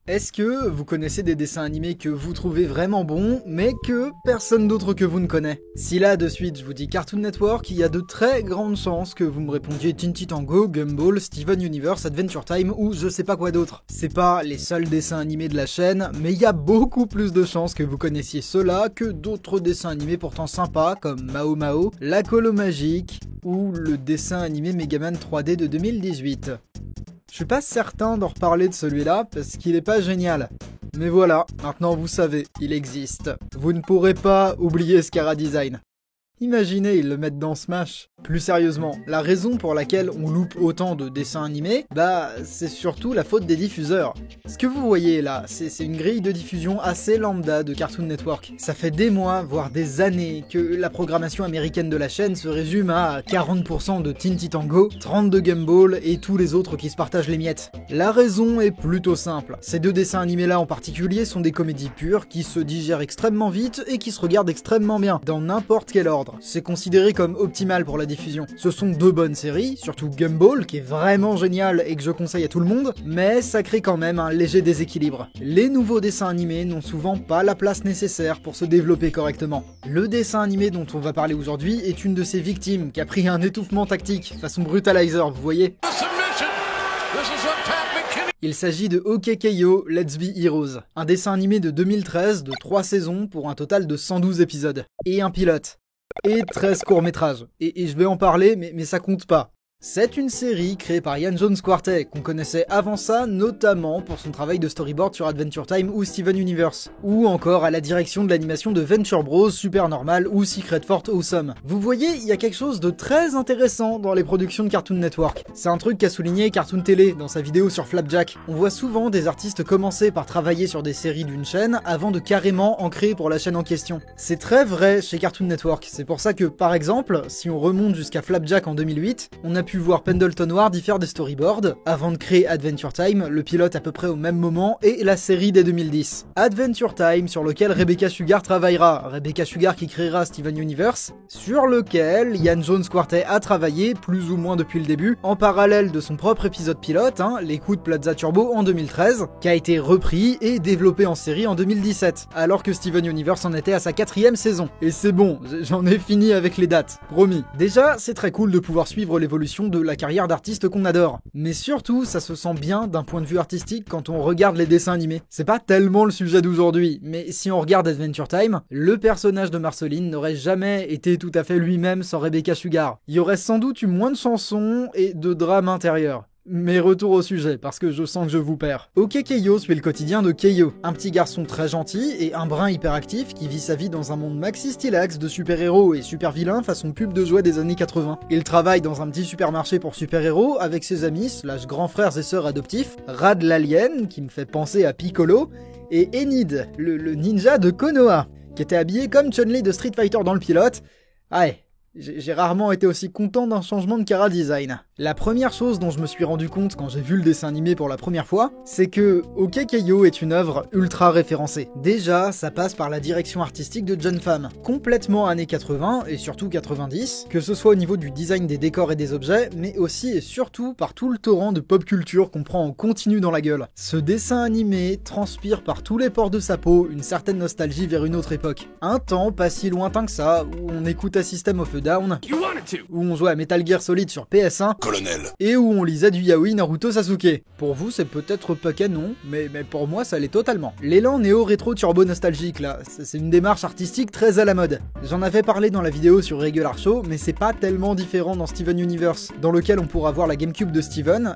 Est-ce que vous connaissez des dessins animés que vous trouvez vraiment bons, mais que personne d'autre que vous ne connaît? Si là, de suite, je vous dis Cartoon Network, il y a de très grandes chances que vous me répondiez Teen Titans Go, Gumball, Steven Universe, Adventure Time ou je sais pas quoi d'autre. C'est pas les seuls dessins animés de la chaîne, mais il y a beaucoup plus de chances que vous connaissiez ceux-là que d'autres dessins animés pourtant sympas comme Mao Mao, La Colo Magique ou le dessin animé Megaman 3D de 2018. Je suis pas certain d'en reparler de celui-là parce qu'il est pas génial. Mais voilà, maintenant vous savez, il existe. Vous ne pourrez pas oublier Scara Design. Imaginez, ils le mettent dans Smash. Plus sérieusement, la raison pour laquelle on loupe autant de dessins animés, c'est surtout la faute des diffuseurs. Ce que vous voyez là, c'est une grille de diffusion assez lambda de Cartoon Network. Ça fait des mois, voire des années, que la programmation américaine de la chaîne se résume à 40% de Teen Titans Go, 30 de Gumball et tous les autres qui se partagent les miettes. La raison est plutôt simple. Ces deux dessins animés là en particulier sont des comédies pures qui se digèrent extrêmement vite et qui se regardent extrêmement bien, dans n'importe quel ordre. C'est considéré comme optimal pour la diffusion. Ce sont deux bonnes séries, surtout Gumball, qui est vraiment génial et que je conseille à tout le monde, mais ça crée quand même un léger déséquilibre. Les nouveaux dessins animés n'ont souvent pas la place nécessaire pour se développer correctement. Le dessin animé dont on va parler aujourd'hui est une de ces victimes qui a pris un étouffement tactique, façon Brutalizer, vous voyez. Il s'agit de OK Keiyo Let's Be Heroes, un dessin animé de 2013 de 3 saisons pour un total de 112 épisodes, et un pilote. Et 13 courts-métrages. Et je vais en parler, mais ça compte pas. C'est une série créée par Ian Jones Quartey, qu'on connaissait avant ça notamment pour son travail de storyboard sur Adventure Time ou Steven Universe, ou encore à la direction de l'animation de Venture Bros, Supernormal ou Secret Fort Awesome. Vous voyez, il y a quelque chose de très intéressant dans les productions de Cartoon Network. C'est un truc qu'a souligné Cartoon Télé dans sa vidéo sur Flapjack. On voit souvent des artistes commencer par travailler sur des séries d'une chaîne avant de carrément en créer pour la chaîne en question. C'est très vrai chez Cartoon Network, c'est pour ça que par exemple, si on remonte jusqu'à Flapjack en 2008, on a pu voir Pendleton Ward y faire des storyboards, avant de créer Adventure Time, le pilote à peu près au même moment, et la série dès 2010. Adventure Time, sur lequel Rebecca Sugar travaillera, Rebecca Sugar qui créera Steven Universe, sur lequel Ian Jones Quartey a travaillé, plus ou moins depuis le début, en parallèle de son propre épisode pilote, les coups de Plaza Turbo en 2013, qui a été repris et développé en série en 2017, alors que Steven Universe en était à sa 4e saison. Et c'est bon, j'en ai fini avec les dates, promis. Déjà, c'est très cool de pouvoir suivre l'évolution de la carrière d'artiste qu'on adore. Mais surtout, ça se sent bien d'un point de vue artistique quand on regarde les dessins animés. C'est pas tellement le sujet d'aujourd'hui, mais si on regarde Adventure Time, le personnage de Marceline n'aurait jamais été tout à fait lui-même sans Rebecca Sugar. Il y aurait sans doute eu moins de chansons et de drame intérieur. Mais retour au sujet, parce que je sens que je vous perds. OK Keiyo suit le quotidien de Keiyo, un petit garçon très gentil et un brin hyperactif qui vit sa vie dans un monde maxi stylax de super-héros et super-vilains façon pub de jouets des années 80. Il travaille dans un petit supermarché pour super-héros avec ses amis / grands frères et sœurs adoptifs, Rad l'alien, qui me fait penser à Piccolo, et Enid, le ninja de Konoha, qui était habillé comme Chun-Li de Street Fighter dans le pilote. Ouais. J'ai rarement été aussi content d'un changement de chara design. La première chose dont je me suis rendu compte quand j'ai vu le dessin animé pour la première fois, c'est que OK Keiyo est une œuvre ultra référencée. Déjà, ça passe par la direction artistique de John Pham, complètement années 80 et surtout 90, que ce soit au niveau du design des décors et des objets, mais aussi et surtout par tout le torrent de pop culture qu'on prend en continu dans la gueule. Ce dessin animé transpire par tous les pores de sa peau une certaine nostalgie vers une autre époque. Un temps pas si lointain que ça, où on écoutait System of a Down, où on jouait à Metal Gear Solid sur PS1, Colonel. Et où on lisait du yaoi Naruto Sasuke. Pour vous, c'est peut-être pas canon, mais pour moi, ça l'est totalement. L'élan néo-rétro-turbo-nostalgique, là, c'est une démarche artistique très à la mode. J'en avais parlé dans la vidéo sur Regular Show, mais c'est pas tellement différent dans Steven Universe, dans lequel on pourra voir la GameCube de Steven,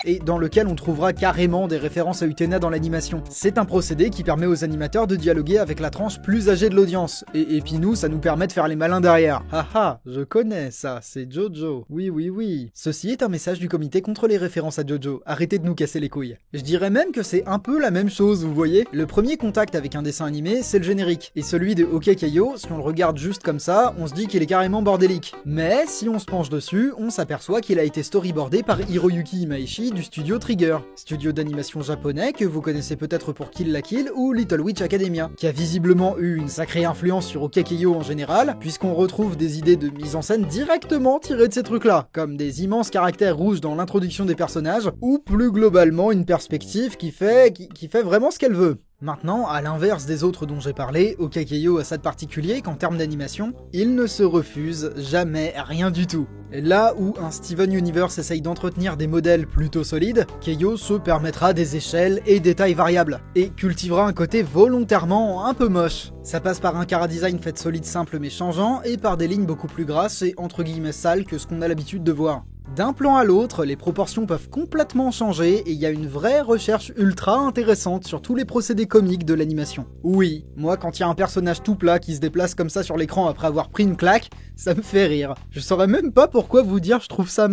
et dans lequel on trouvera carrément des références à Utena dans l'animation. C'est un procédé qui permet aux animateurs de dialoguer avec la tranche plus âgée de l'audience, et puis nous, ça nous permet de faire les malins derrière. Haha, je connais ça, c'est Jojo. Oui. Ceci est un message du comité contre les références à Jojo, arrêtez de nous casser les couilles. Je dirais même que c'est un peu la même chose, vous voyez. Le premier contact avec un dessin animé, c'est le générique, et celui de OK Keiyo, si on le regarde juste comme ça, on se dit qu'il est carrément bordélique. Mais si on se penche dessus, on s'aperçoit qu'il a été storyboardé par Hiroyuki Imaishi s'agit du studio Trigger, studio d'animation japonais que vous connaissez peut-être pour Kill la Kill ou Little Witch Academia, qui a visiblement eu une sacrée influence sur OKKO en général, puisqu'on retrouve des idées de mise en scène directement tirées de ces trucs-là, comme des immenses caractères rouges dans l'introduction des personnages, ou plus globalement une perspective qui fait vraiment ce qu'elle veut. Maintenant, à l'inverse des autres dont j'ai parlé, OKKO a ça de particulier qu'en termes d'animation, il ne se refuse jamais rien du tout. Là où un Steven Universe essaye d'entretenir des modèles plutôt solides, Keiyo se permettra des échelles et des tailles variables, et cultivera un côté volontairement un peu moche. Ça passe par un chara-design fait solide simple mais changeant, et par des lignes beaucoup plus grasses et entre guillemets sales que ce qu'on a l'habitude de voir. D'un plan à l'autre, les proportions peuvent complètement changer et il y a une vraie recherche ultra intéressante sur tous les procédés comiques de l'animation. Oui, moi quand il y a un personnage tout plat qui se déplace comme ça sur l'écran après avoir pris une claque, ça me fait rire. Je saurais même pas pourquoi vous dire je trouve ça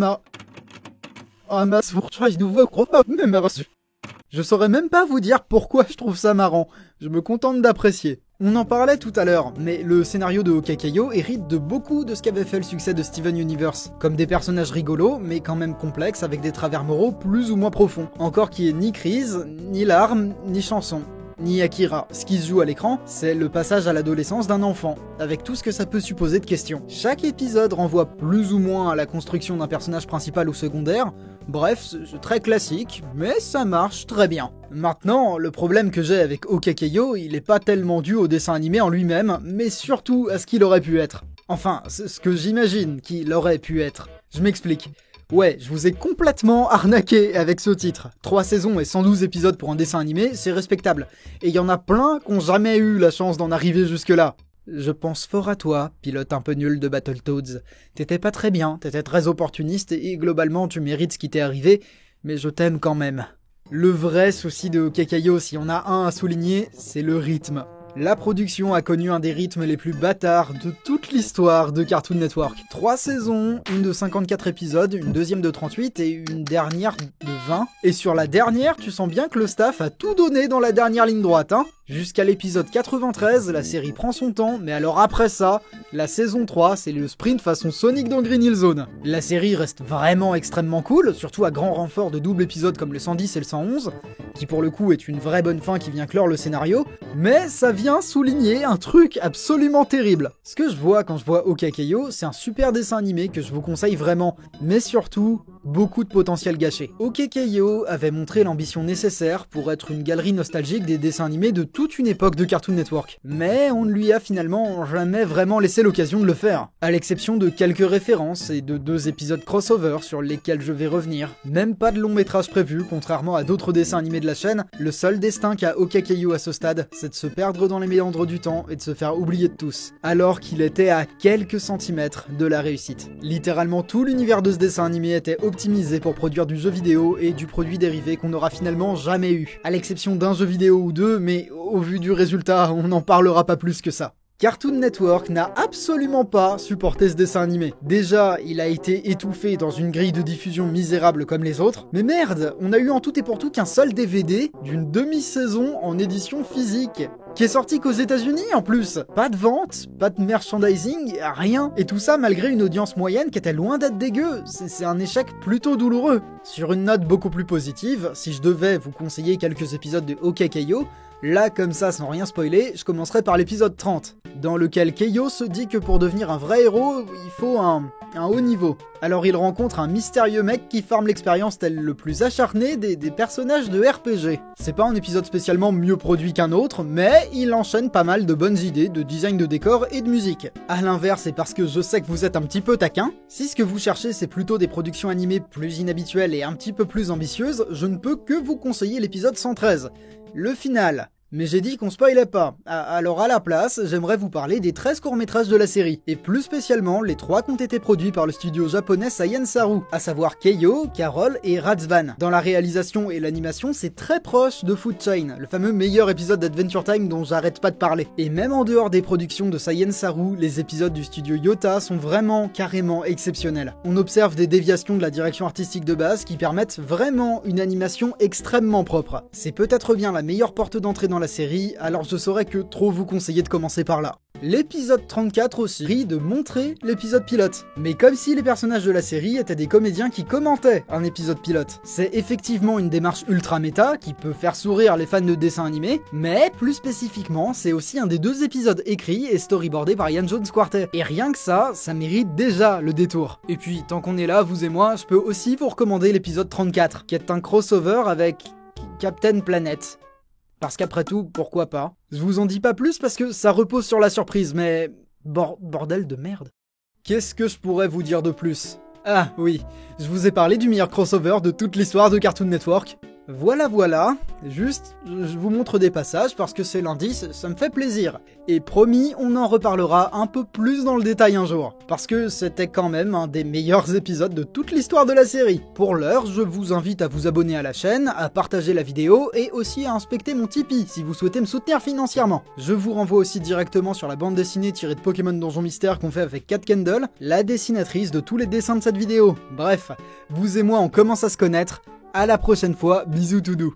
Je saurais même pas vous dire pourquoi je trouve ça marrant, je me contente d'apprécier. On en parlait tout à l'heure, mais le scénario de OKKO hérite de beaucoup de ce qu'avait fait le succès de Steven Universe, comme des personnages rigolos, mais quand même complexes avec des travers moraux plus ou moins profonds, encore qu'il n'y ait ni crise, ni larmes, ni chansons. Ni Akira. Ce qui se joue à l'écran, c'est le passage à l'adolescence d'un enfant, avec tout ce que ça peut supposer de questions. Chaque épisode renvoie plus ou moins à la construction d'un personnage principal ou secondaire, bref, c'est très classique, mais ça marche très bien. Maintenant, le problème que j'ai avec OKKO, il est pas tellement dû au dessin animé en lui-même, mais surtout à ce qu'il aurait pu être. Enfin, ce que j'imagine qu'il aurait pu être. Je m'explique. Ouais, je vous ai complètement arnaqué avec ce titre. 3 saisons et 112 épisodes pour un dessin animé, c'est respectable. Et il y en a plein qui n'ont jamais eu la chance d'en arriver jusque-là. Je pense fort à toi, pilote un peu nul de Battletoads. T'étais pas très bien, t'étais très opportuniste et globalement tu mérites ce qui t'est arrivé, mais je t'aime quand même. Le vrai souci de OKKO, si on a un à souligner, c'est le rythme. La production a connu un des rythmes les plus bâtards de toute l'histoire de Cartoon Network. 3 saisons, une de 54 épisodes, une deuxième de 38 et une dernière de 20. Et sur la dernière, tu sens bien que le staff a tout donné dans la dernière ligne droite, hein. Jusqu'à l'épisode 93, la série prend son temps, mais alors après ça, la saison 3, c'est le sprint façon Sonic dans Green Hill Zone. La série reste vraiment extrêmement cool, surtout à grand renfort de doubles épisodes comme le 110 et le 111, qui pour le coup est une vraie bonne fin qui vient clore le scénario, mais ça vient souligner un truc absolument terrible. Ce que je vois quand je vois OKKO, c'est un super dessin animé que je vous conseille vraiment, mais surtout, beaucoup de potentiel gâché. OKKO avait montré l'ambition nécessaire pour être une galerie nostalgique des dessins animés de toute une époque de Cartoon Network. Mais on ne lui a finalement jamais vraiment laissé l'occasion de le faire. À l'exception de quelques références et de 2 épisodes crossover sur lesquels je vais revenir. Même pas de long métrage prévu, contrairement à d'autres dessins animés de la chaîne, le seul destin qu'a OKKO à ce stade, c'est de se perdre dans les méandres du temps et de se faire oublier de tous. Alors qu'il était à quelques centimètres de la réussite. Littéralement tout l'univers de ce dessin animé était optimisé pour produire du jeu vidéo et du produit dérivé qu'on n'aura finalement jamais eu. À l'exception d'un jeu vidéo ou deux, mais au vu du résultat, on n'en parlera pas plus que ça. Cartoon Network n'a absolument pas supporté ce dessin animé. Déjà, il a été étouffé dans une grille de diffusion misérable comme les autres, mais merde, on a eu en tout et pour tout qu'un seul DVD d'une demi-saison en édition physique, qui est sorti qu'aux États-Unis en plus. Pas de vente, pas de merchandising, rien. Et tout ça malgré une audience moyenne qui était loin d'être dégueu. C'est un échec plutôt douloureux. Sur une note beaucoup plus positive, si je devais vous conseiller quelques épisodes de OKKO, là, comme ça, sans rien spoiler, je commencerai par l'épisode 30, dans lequel Keiyo se dit que pour devenir un vrai héros, il faut un haut niveau. Alors il rencontre un mystérieux mec qui farme l'expérience tel le plus acharné des personnages de RPG. C'est pas un épisode spécialement mieux produit qu'un autre, mais il enchaîne pas mal de bonnes idées de design de décor et de musique. A l'inverse, et parce que je sais que vous êtes un petit peu taquin, si ce que vous cherchez c'est plutôt des productions animées plus inhabituelles et un petit peu plus ambitieuses, je ne peux que vous conseiller l'épisode 113. Le final. Mais j'ai dit qu'on spoilait pas, alors à la place, j'aimerais vous parler des 13 courts-métrages de la série, et plus spécialement les 3 qui ont été produits par le studio japonais Seiyen Saru, à savoir Keiyo, Carol et Razvan. Dans la réalisation et l'animation, c'est très proche de Food Chain, le fameux meilleur épisode d'Adventure Time dont j'arrête pas de parler. Et même en dehors des productions de Seiyen Saru, les épisodes du studio Yota sont vraiment carrément exceptionnels. On observe des déviations de la direction artistique de base qui permettent vraiment une animation extrêmement propre. C'est peut-être bien la meilleure porte d'entrée dans la série, alors je saurais que trop vous conseiller de commencer par là. L'épisode 34 aussi rit de montrer l'épisode pilote. Mais comme si les personnages de la série étaient des comédiens qui commentaient un épisode pilote. C'est effectivement une démarche ultra méta qui peut faire sourire les fans de dessins animés, mais plus spécifiquement, c'est aussi un des 2 épisodes écrits et storyboardés par Ian Jones Quartet. Et rien que ça mérite déjà le détour. Et puis, tant qu'on est là, vous et moi, je peux aussi vous recommander l'épisode 34, qui est un crossover avec Captain Planet. Parce qu'après tout, pourquoi pas? Je vous en dis pas plus parce que ça repose sur la surprise, mais... bordel de merde. Qu'est-ce que je pourrais vous dire de plus? Ah oui, je vous ai parlé du meilleur crossover de toute l'histoire de Cartoon Network. Voilà, juste, je vous montre des passages parce que c'est lundi, ça me fait plaisir. Et promis, on en reparlera un peu plus dans le détail un jour, parce que c'était quand même un des meilleurs épisodes de toute l'histoire de la série. Pour l'heure, je vous invite à vous abonner à la chaîne, à partager la vidéo et aussi à inspecter mon Tipeee si vous souhaitez me soutenir financièrement. Je vous renvoie aussi directement sur la bande dessinée tirée de Pokémon Donjon Mystère qu'on fait avec Kat Kendall, la dessinatrice de tous les dessins de cette vidéo. Bref, vous et moi on commence à se connaître. À la prochaine fois, bisous tout doux.